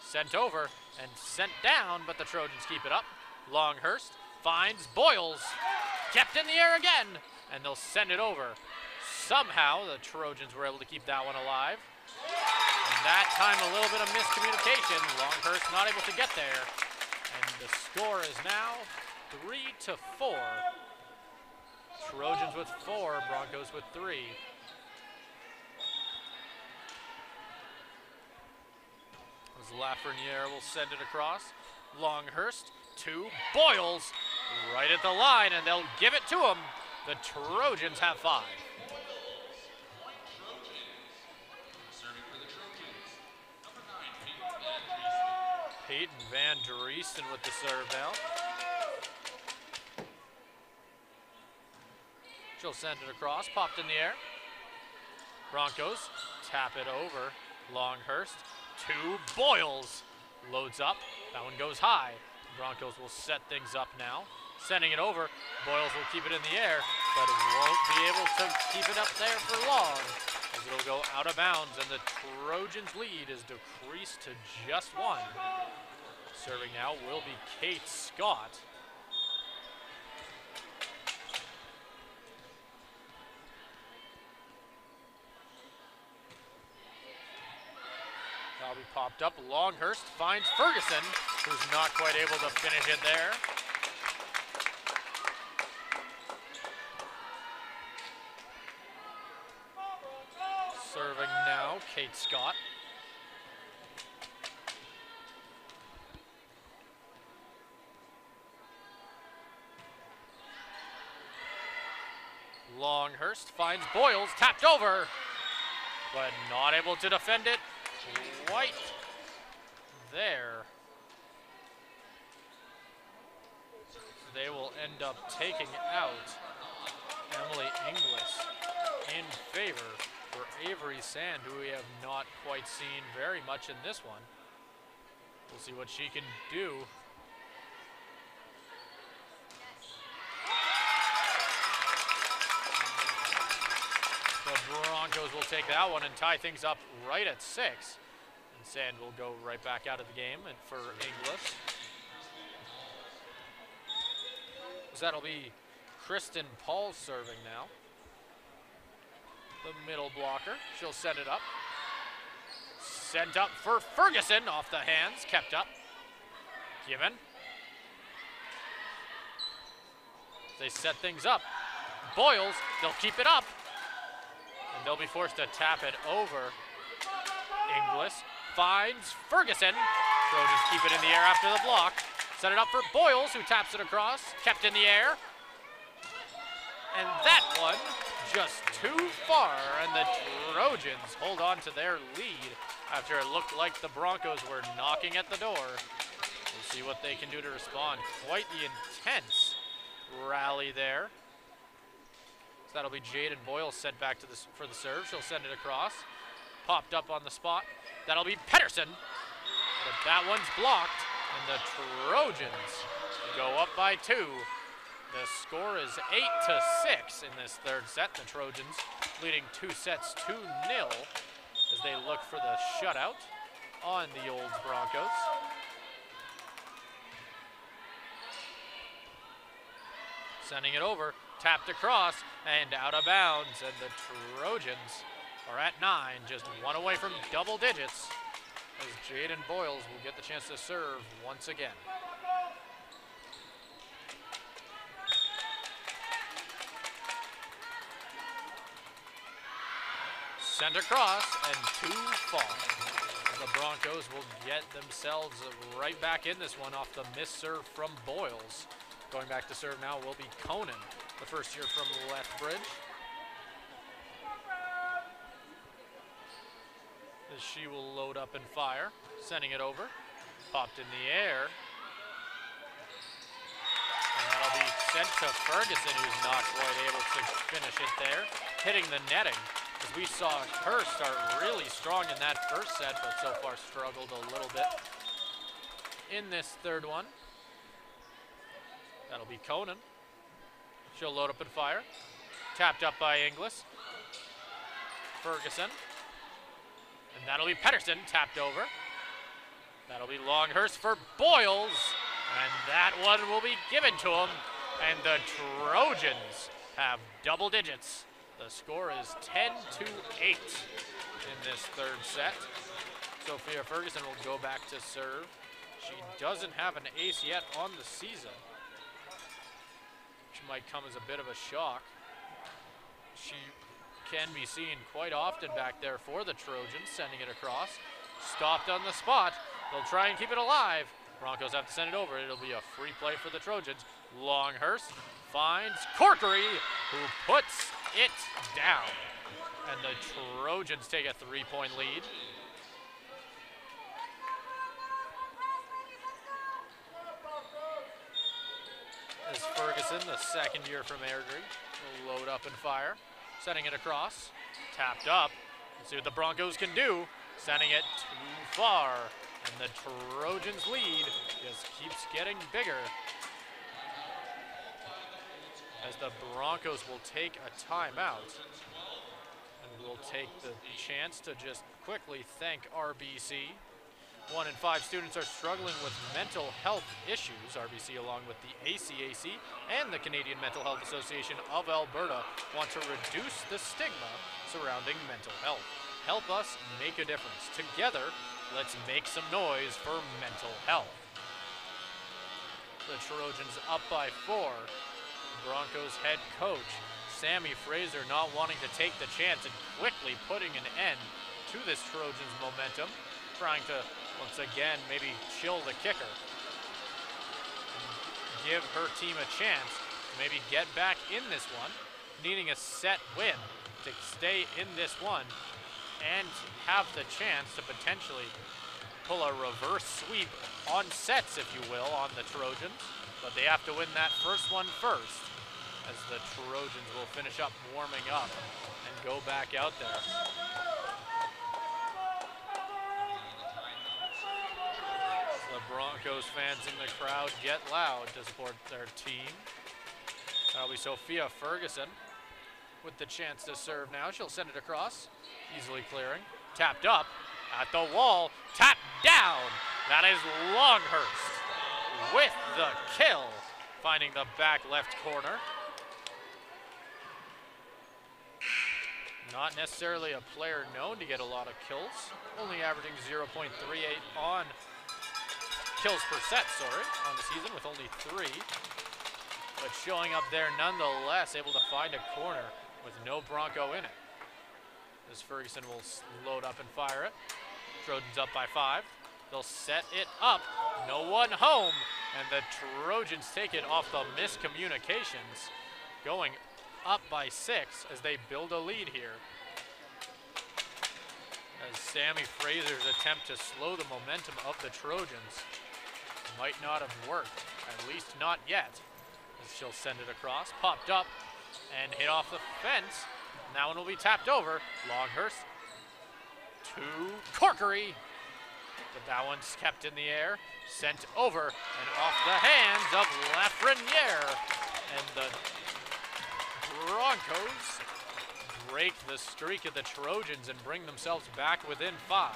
sent over, and sent down, but the Trojans keep it up. Longhurst finds Boyles, kept in the air again, and they'll send it over. Somehow, the Trojans were able to keep that one alive. And that time, a little bit of miscommunication. Longhurst not able to get there. And the score is now 3-4. Trojans with 4, Broncos with 3. Lafreniere will send it across. Longhurst to Boyles, right at the line, and they'll give it to him. The Trojans have 5. Peyton Van Driesten with the serve now. She'll send it across, popped in the air. Broncos tap it over. Longhurst to Boyles, loads up, that one goes high. Broncos will set things up now, sending it over. Boyles will keep it in the air, but won't be able to keep it up there for long, as it'll go out of bounds, and the Trojans' lead is decreased to just 1. Serving now will be Kate Scott. That'll be popped up. Longhurst finds Ferguson, who's not quite able to finish it there. Serving now, Kate Scott. Longhurst finds Boyles, tapped over, but not able to defend it quite there. they will end up taking out Emily Inglis in favor for Avery Sand, who we have not quite seen very much in this one. We'll see what she can do. The Broncos will take that one and tie things up right at 6. And Sand will go right back out of the game and for Inglis. So that'll be Kristen Paul serving now. The middle blocker, she'll send it up. Sent up for Ferguson, off the hands, kept up. Given. They set things up. Boyles, they'll keep it up. And they'll be forced to tap it over. Inglis finds Ferguson. Trojans keep it in the air after the block. Set it up for Boyles, who taps it across. Kept in the air. And that one just too far, and the Trojans hold on to their lead after it looked like the Broncos were knocking at the door. We'll see what they can do to respond. Quite the intense rally there. So that'll be Jaden Boyle sent back to for the serve. She'll send it across. Popped up on the spot. That'll be Pedersen. But that one's blocked, and the Trojans go up by 2. The score is 8-6 in this third set. The Trojans leading 2 sets 2-0 as they look for the shutout on the Olds Broncos. Sending it over, tapped across, and out of bounds. And the Trojans are at 9, just 1 away from double digits, as Jaden Boyles will get the chance to serve once again. Sent across and too far. The Broncos will get themselves right back in this one off the missed serve from Boyles. Going back to serve now will be Conan, the first year from Lethbridge. As she will load up and fire, sending it over. Popped in the air. And that'll be sent to Ferguson, who's not quite able to finish it there. Hitting the netting. As we saw her start really strong in that first set, but so far struggled a little bit in this third one. That'll be Conan. She'll load up and fire. Tapped up by Inglis. Ferguson. And that'll be Pedersen, tapped over. That'll be Longhurst for Boyles. And that one will be given to him. And the Trojans have double digits. The score is 10-8 in this third set. Sophia Ferguson will go back to serve. She doesn't have an ace yet on the season, which might come as a bit of a shock. She can be seen quite often back there for the Trojans, sending it across. Stopped on the spot. They'll try and keep it alive. Broncos have to send it over. It'll be a free play for the Trojans. Longhurst finds Corkery, who puts it down. And the Trojans take a 3-point lead. As Ferguson, the second year from Airdrie, will load up and fire. Sending it across. Tapped up. Let's see what the Broncos can do. Sending it too far. And the Trojans' lead just keeps getting bigger, as the Broncos will take a timeout. And we'll take the chance to just quickly thank RBC. 1 in 5 students are struggling with mental health issues. RBC, along with the ACAC and the Canadian Mental Health Association of Alberta, want to reduce the stigma surrounding mental health. Help us make a difference. Together, let's make some noise for mental health. The Trojans up by 4. Broncos head coach Sammy Fraser not wanting to take the chance and quickly putting an end to this Trojans momentum, trying to once again maybe chill the kicker and give her team a chance to maybe get back in this one, needing a set win to stay in this one and have the chance to potentially pull a reverse sweep on sets, if you will, on the Trojans. but they have to win that first one first, as the Trojans will finish up warming up and go back out there. The Broncos fans in the crowd get loud to support their team. That'll be Sophia Ferguson with the chance to serve now. She'll send it across, easily clearing. Tapped up at the wall, tapped down. That is Longhurst with the kill, finding the back left corner. Not necessarily a player known to get a lot of kills, only averaging 0.38 on kills per set, on the season with only 3. But showing up there nonetheless, able to find a corner with no Bronco in it. As Ferguson will load up and fire it. Trojans up by 5. They'll set it up, no one home, and the Trojans take it off the miscommunications, going up by 6 as they build a lead here. As Sammy Fraser's attempt to slow the momentum of the Trojans might not have worked, at least not yet. As she'll send it across, popped up and hit off the fence. And that one will be tapped over. Longhurst to Corkery, but that one's kept in the air, sent over and off the hands of Lafreniere, and the Broncos break the streak of the Trojans and bring themselves back within 5.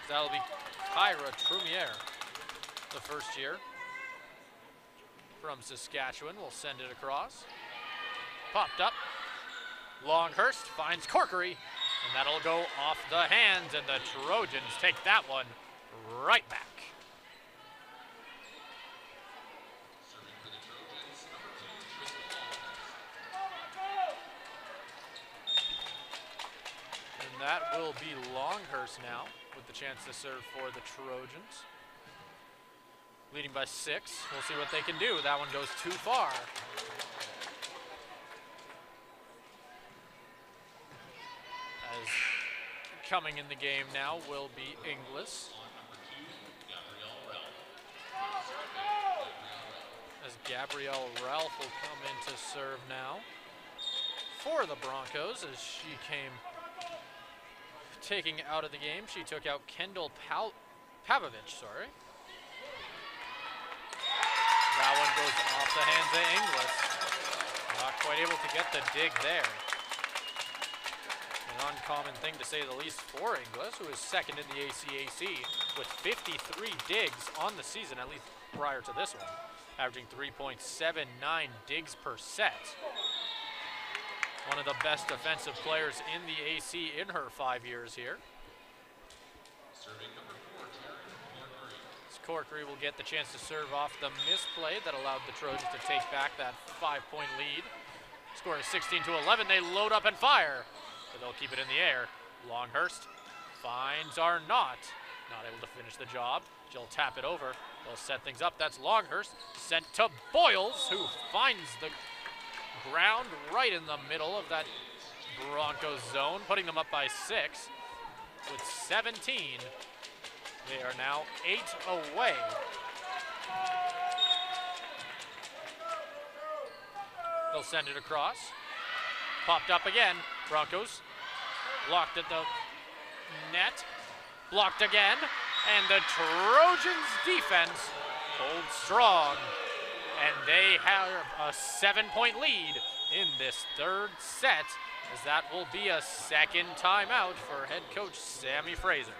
That'll be Kyra Trumiere, the first year from Saskatchewan, will send it across. Popped up. Longhurst finds Corkery, and that'll go off the hands, and the Trojans take that one right back. And that will be Longhurst now with the chance to serve for the Trojans. Leading by 6. We'll see what they can do. That one goes too far. As coming in the game now will be Inglis. As Gabrielle Ralph will come in to serve now for the Broncos, as she came taking out of the game. She took out Kendall Pavovich, That one goes off the hands of Inglis. Not quite able to get the dig there. An uncommon thing to say the least for Inglis, who is second in the ACAC with 53 digs on the season, at least prior to this one, averaging 3.79 digs per set. One of the best defensive players in the AC in her 5 years here. Corkery will get the chance to serve off the misplay that allowed the Trojans to take back that 5-point lead. Score is 16-11. They load up and fire, but they'll keep it in the air. Longhurst finds Arnott. Not able to finish the job. She'll tap it over. They'll set things up. That's Longhurst. Sent to Boyles, who finds the ground right in the middle of that Broncos zone, putting them up by 6 with 17. They are now 8 away. They'll send it across. Popped up again. Broncos blocked at the net. Blocked again. And the Trojans defense holds strong. And they have a 7-point lead in this third set, as that will be a second timeout for head coach Sammy Fraser.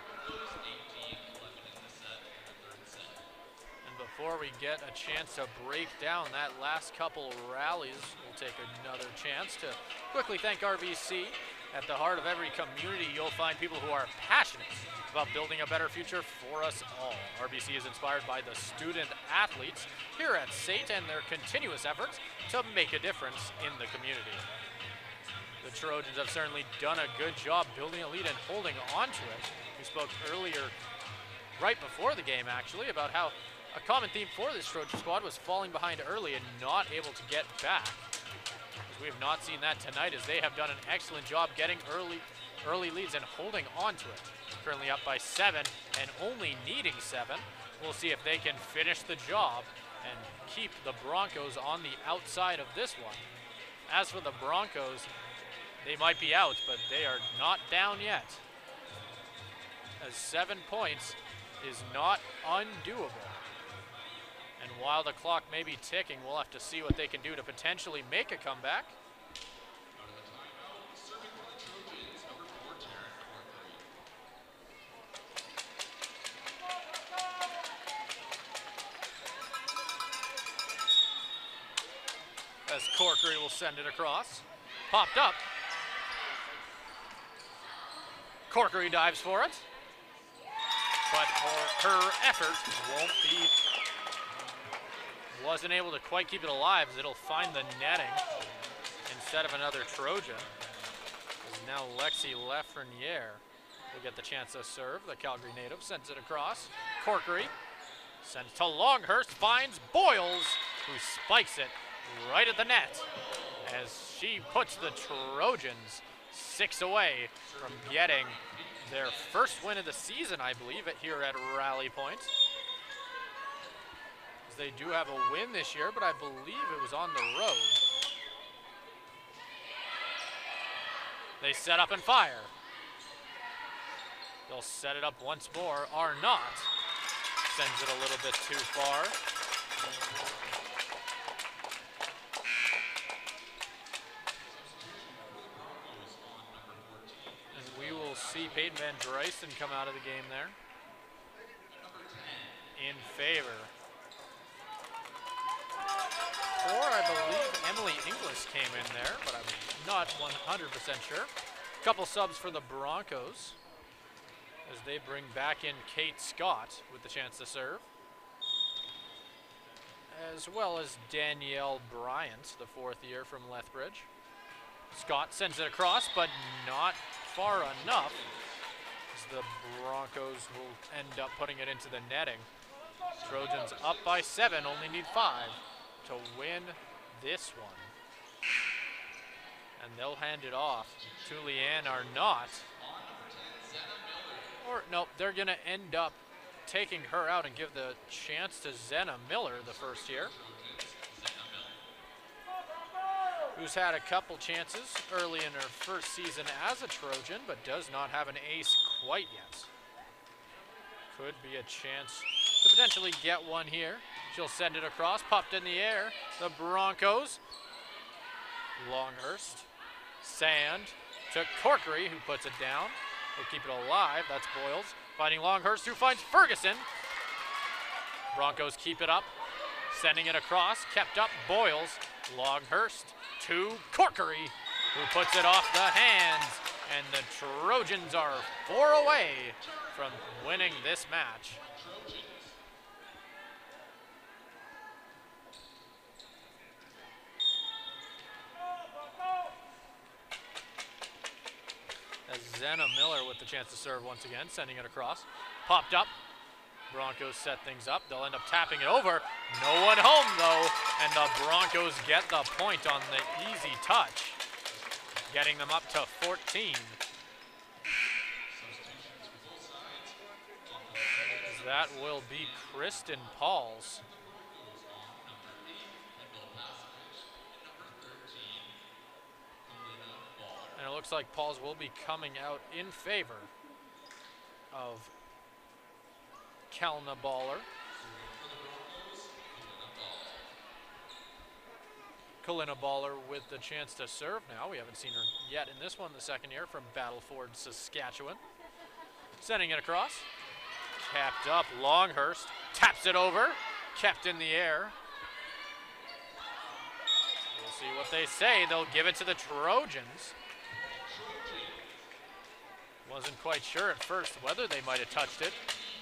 Before we get a chance to break down that last couple rallies, we'll take another chance to quickly thank RBC. At the heart of every community, you'll find people who are passionate about building a better future for us all. RBC is inspired by the student athletes here at SAIT and their continuous efforts to make a difference in the community. The Trojans have certainly done a good job building a lead and holding on to it. We spoke earlier, right before the game actually, about how a common theme for this Trojan squad was falling behind early and not able to get back. We have not seen that tonight, as they have done an excellent job getting early leads and holding on to it. Currently up by 7 and only needing 7, We'll see if they can finish the job and keep the Broncos on the outside of this one. As for the Broncos, they might be out, but they are not down yet, as 7 points is not undoable. And while the clock may be ticking, we'll have to see what they can do to potentially make a comeback. As Corkery will send it across. Popped up. Corkery dives for it. But her effort wasn't able to quite keep it alive, as it'll find the netting instead of another Trojan. As now Lexi Lafreniere will get the chance to serve. The Calgary native sends it across. Corkery sends to Longhurst, finds Boyles, who spikes it right at the net, as she puts the Trojans 6 away from getting their first win of the season, I believe, here at Rally Point. As they do have a win this year, but I believe it was on the road. They set up and fire. They'll set it up once more. Arnott sends it a little bit too far. See Peyton Van Drysten come out of the game there in favor. Or I believe Emily Inglis came in there, but I'm not 100% sure. A couple subs for the Broncos as they bring back in Kate Scott with the chance to serve, as well as Danielle Bryant, the 4th year from Lethbridge. Scott sends it across, but not far enough, as the Broncos will end up putting it into the netting. Trojans up by 7, only need 5 to win this one. And they'll hand it off to Leanne Arnott. Or nope, they're gonna end up taking her out and give the chance to Zenna Miller, the 1st year, who's had a couple chances early in her first season as a Trojan, but does not have an ace quite yet. Could be a chance to potentially get one here. She'll send it across, popped in the air. The Broncos. Longhurst. Sand to Corkery, who puts it down. Will keep it alive. That's Boyles. Finding Longhurst, who finds Ferguson. Broncos keep it up. Sending it across. Kept up. Boyles. Longhurst to Corkery, who puts it off the hands. And the Trojans are 4 away from winning this match. As Zenna Miller with the chance to serve once again, sending it across. Popped up. Broncos set things up. They'll end up tapping it over. No one home though, and the Broncos get the point on the easy touch, getting them up to 14. That will be Kristen Pauls. And it looks like Pauls will be coming out in favor of Kalna Baller. Kalina Baller with the chance to serve now. We haven't seen her yet in this one, the 2nd year from Battleford, Saskatchewan. Sending it across. Capped up, Longhurst taps it over, kept in the air. We'll see what they say. They'll give it to the Trojans. Wasn't quite sure at first whether they might have touched it,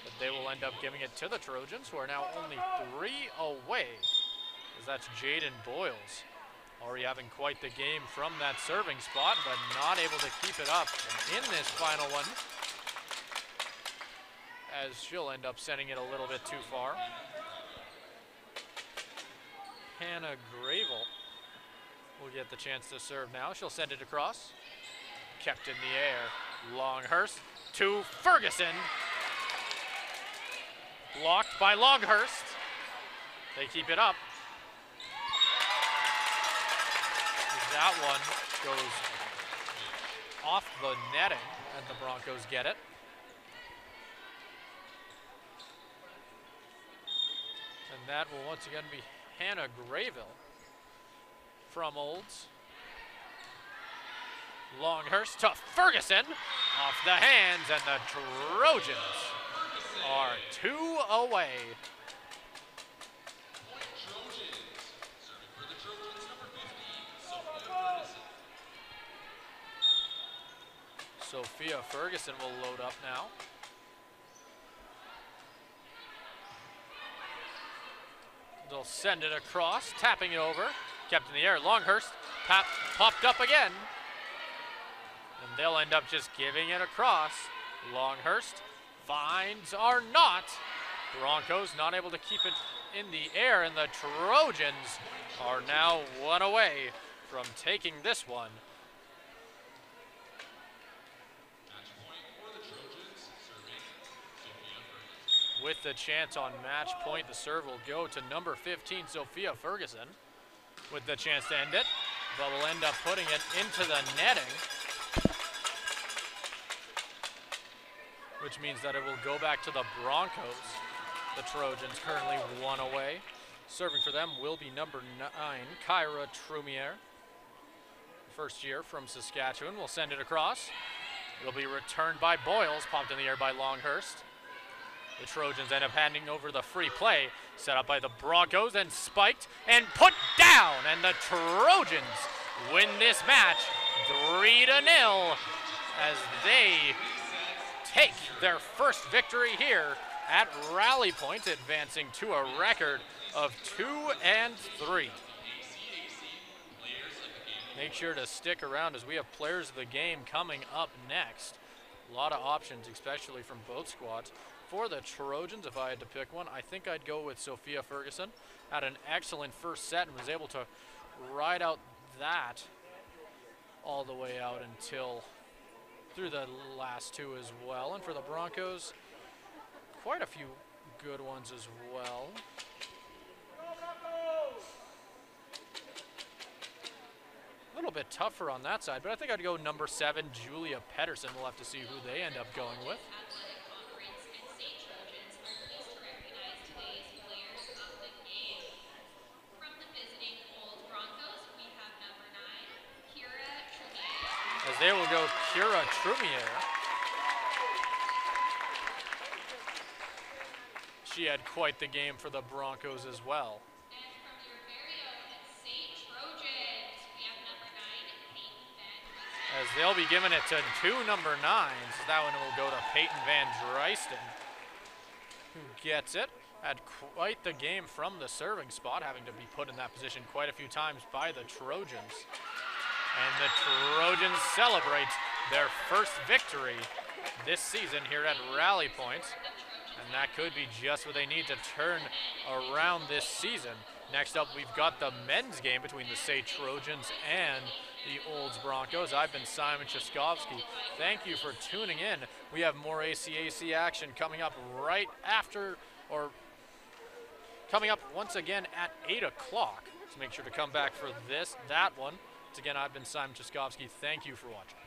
but they will end up giving it to the Trojans, who are now only 3 away, as that's Jaden Boyles. Already having quite the game from that serving spot, but not able to keep it up in this final one, as she'll end up sending it a little bit too far. Hannah Gravel will get the chance to serve now. She'll send it across. Kept in the air. Longhurst to Ferguson. Blocked by Longhurst. They keep it up. That one goes off the netting, and the Broncos get it. And that will once again be Hannah Grayville from Olds. Longhurst to Ferguson, off the hands, and the Trojans are 2 away. Sophia Ferguson will load up now. They'll send it across, tapping it over. Kept in the air, Longhurst popped up again. And they'll end up just giving it across. Longhurst finds are not. Broncos not able to keep it in the air, and the Trojans are now 1 away from taking this one. With the chance on match point, the serve will go to number 15, Sophia Ferguson, with the chance to end it, but will end up putting it into the netting, which means that it will go back to the Broncos. The Trojans currently 1 away. Serving for them will be number 9, Kyra Trumier. First year from Saskatchewan. Will send it across. It'll be returned by Boyles, popped in the air by Longhurst. The Trojans end up handing over the free play, set up by the Broncos and spiked and put down. And the Trojans win this match 3-0 as they take their first victory here at Rally Point, advancing to a record of 2-3. Make sure to stick around as we have players of the game coming up next. A lot of options, especially from both squads. For the Trojans, if I had to pick one, I think I'd go with Sophia Ferguson. Had an excellent first set and was able to ride out that all the way out until through the last two as well. And for the Broncos, quite a few good ones as well. A little bit tougher on that side, but I think I'd go number 7, Julia Pedersen. We'll have to see who they end up going with. As they will go Kira Trumier. She had quite the game for the Broncos as well. And from your very own SAIT Trojans, we have number 9, Peyton Van Dreisten. As they'll be giving it to 2 number 9s. That one will go to Peyton Van Dreisten, who gets it. Had quite the game from the serving spot, having to be put in that position quite a few times by the Trojans. And the Trojans celebrate their first victory this season here at Rally Point. And that could be just what they need to turn around this season. Next up, we've got the men's game between the SAIT Trojans and the Olds Broncos. I've been Simon Chaskovsky. Thank you for tuning in. We have more ACAC action coming up right after, or coming up once again at 8 o'clock. So make sure to come back for that one. Once again, I've been Simon Chaskovsky. Thank you for watching.